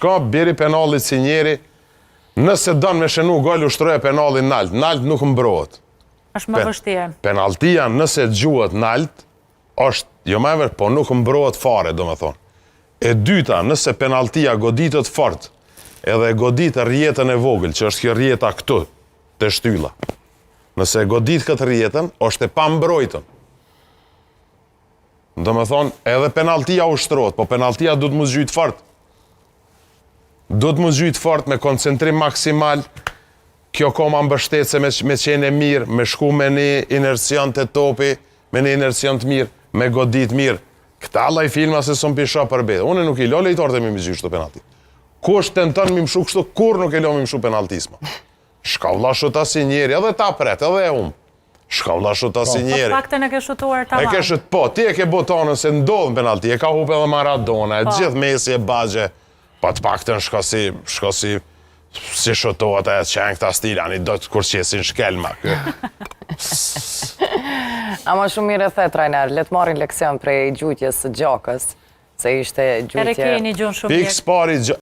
Shka, biri penalit si njeri, nëse dënë me shenu gol, ushtroje penalin nalt. Nalt nuk mbrohet. Është më vështirë. Penaltia nëse gjuhet nalt, është jo më e vërtetë, po nuk mbrohet fare, domethënë. E dyta, nëse penaltia goditet fort, edhe godit rjetën e vogël, që është kjo rjeta këtu, të shtylla. Nëse godit këtë rjetën, është e pa mbrojtën. Domethënë, edhe penaltia ushtrohet, po penaltia duhet mu zgjyjt fort. Duhet mu zgjyjt fort me koncentrim maksimal, kjo koma mbështetse me qenë e mirë, me shku me një inercion të topi, me një inercion të mirë, me godit mirë. Këta allaj filma se sëm pisha për bedhe. Unë nuk i lo lejtarët e mi më zgjyjt shtu penalti. Kush të në tënë mi më shu kështu, kur nuk i lo mi më shu penaltisma. Shka vla shuta si njeri, edhe ta pret, edhe e umë. Shka vla shuta si njeri. Po paktën e ke shutuar ta marë. Po, ti e ke botonën se ndodhën penalti, e ka hupe edhe Maradona, e gjithë Messi e Bagje, pa të paktën shka si shutohet e qenë këta stila, një do të kur qesin shkelma. Ama shumë mire the, trajner, letë marrin leksion prej gjujtjes së gjakës, se ishte gjujtje... Ere keni gjun shumë mirë. Pikë spari